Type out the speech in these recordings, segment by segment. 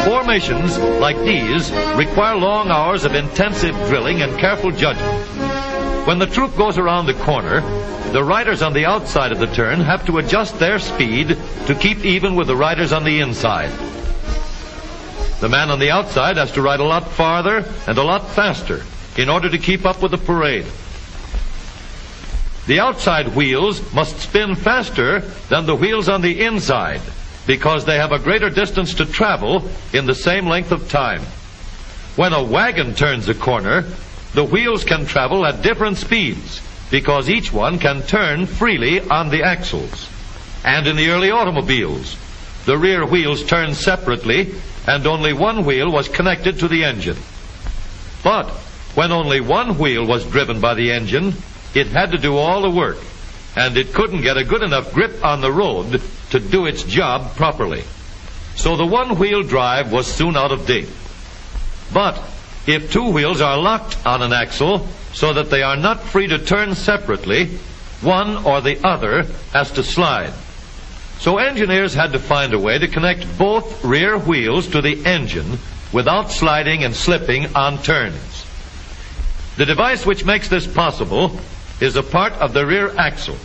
Formations like these require long hours of intensive drilling and careful judgment. When the troop goes around the corner, the riders on the outside of the turn have to adjust their speed to keep even with the riders on the inside. The man on the outside has to ride a lot farther and a lot faster in order to keep up with the parade. The outside wheels must spin faster than the wheels on the inside because they have a greater distance to travel in the same length of time. When a wagon turns a corner, the wheels can travel at different speeds because each one can turn freely on the axles. And in the early automobiles, the rear wheels turned separately and only one wheel was connected to the engine. But when only one wheel was driven by the engine, it had to do all the work, and it couldn't get a good enough grip on the road to do its job properly. So the one-wheel drive was soon out of date. But if two wheels are locked on an axle so that they are not free to turn separately, one or the other has to slide. So engineers had to find a way to connect both rear wheels to the engine without sliding and slipping on turns. The device which makes this possible is a part of the rear axle.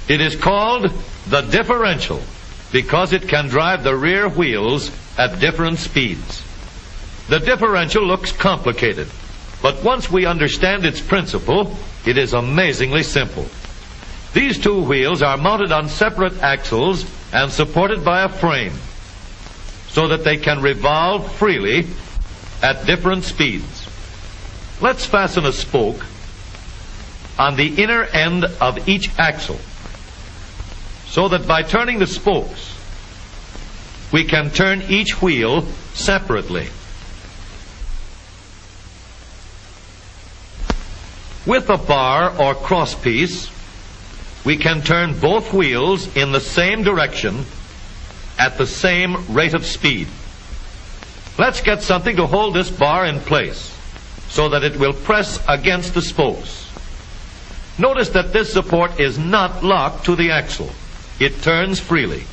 It is called the differential because it can drive the rear wheels at different speeds. The differential looks complicated, but once we understand its principle, it is amazingly simple. These two wheels are mounted on separate axles and supported by a frame so that they can revolve freely at different speeds. Let's fasten a spoke on the inner end of each axle so that by turning the spokes, we can turn each wheel separately. With a bar or crosspiece, we can turn both wheels in the same direction at the same rate of speed. Let's get something to hold this bar in place so that it will press against the spokes. Notice that this support is not locked to the axle. It turns freely.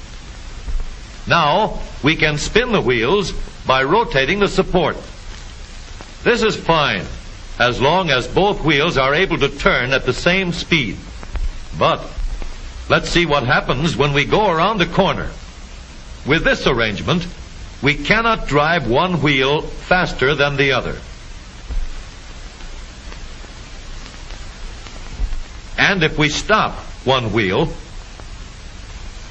Now, we can spin the wheels by rotating the support. This is fine, as long as both wheels are able to turn at the same speed. But let's see what happens when we go around the corner. With this arrangement, we cannot drive one wheel faster than the other. And if we stop one wheel,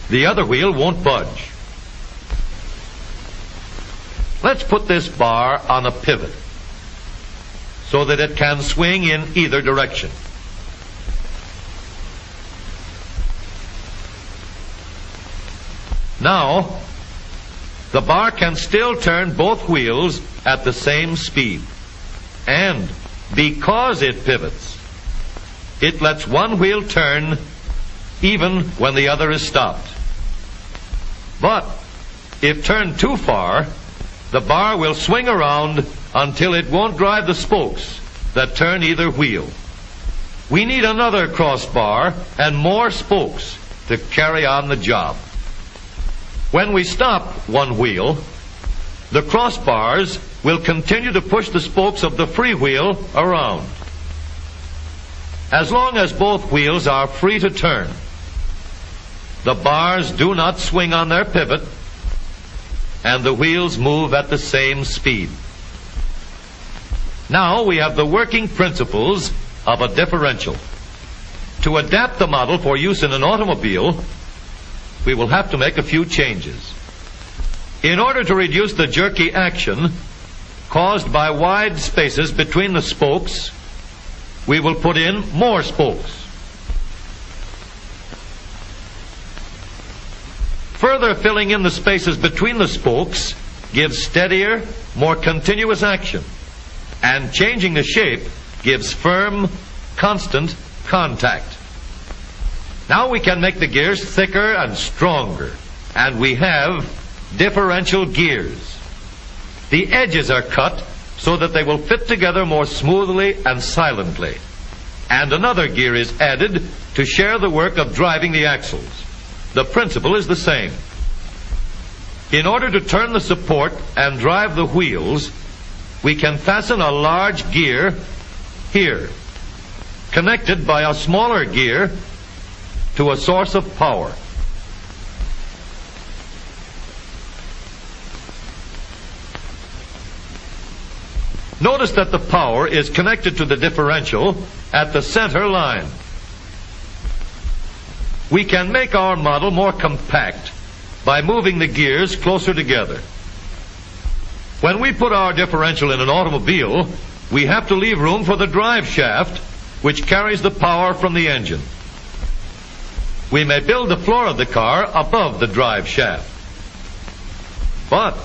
the other wheel won't budge. Let's put this bar on a pivot so that it can swing in either direction. Now, the bar can still turn both wheels at the same speed. And because it pivots, it lets one wheel turn even when the other is stopped. But if turned too far, the bar will swing around until it won't drive the spokes that turn either wheel. We need another crossbar and more spokes to carry on the job. When we stop one wheel, the crossbars will continue to push the spokes of the free wheel around. As long as both wheels are free to turn, the bars do not swing on their pivot, and the wheels move at the same speed. Now we have the working principles of a differential. To adapt the model for use in an automobile, we will have to make a few changes. In order to reduce the jerky action caused by wide spaces between the spokes, we will put in more spokes. Further filling in the spaces between the spokes gives steadier, more continuous action, and changing the shape gives firm, constant contact. Now we can make the gears thicker and stronger, and we have differential gears. The edges are cut so that they will fit together more smoothly and silently. and another gear is added to share the work of driving the axles. The principle is the same. In order to turn the support and drive the wheels, we can fasten a large gear here, connected by a smaller gear to a source of power. Notice that the power is connected to the differential at the center line. We can make our model more compact by moving the gears closer together. When we put our differential in an automobile, we have to leave room for the drive shaft, which carries the power from the engine. We may build the floor of the car above the drive shaft. But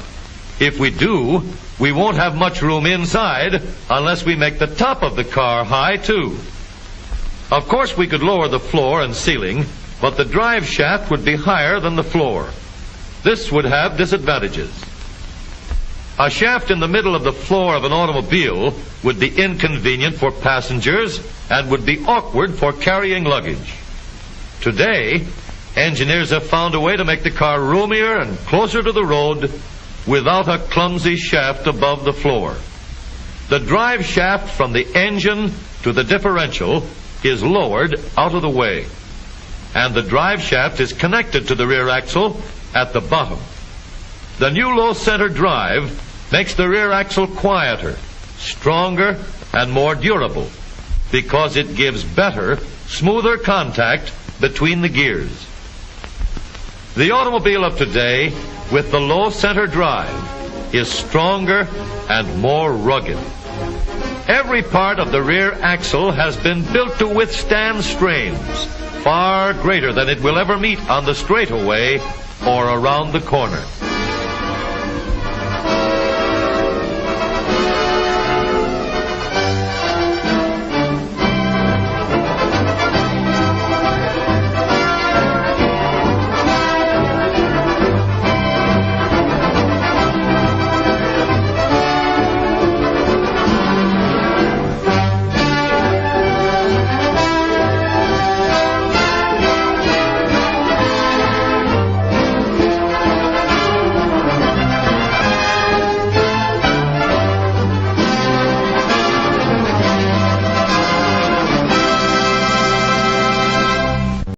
if we do, we won't have much room inside unless we make the top of the car high too. Of course, we could lower the floor and ceiling, but the drive shaft would be higher than the floor. This would have disadvantages. A shaft in the middle of the floor of an automobile would be inconvenient for passengers and would be awkward for carrying luggage. Today, engineers have found a way to make the car roomier and closer to the road without a clumsy shaft above the floor. The drive shaft from the engine to the differential is lowered out of the way, and the drive shaft is connected to the rear axle at the bottom. The new low center drive makes the rear axle quieter, stronger, and more durable because it gives better, smoother contact between the gears. The automobile of today with the low center drive is stronger and more rugged. Every part of the rear axle has been built to withstand strains far greater than it will ever meet on the straightaway or around the corner.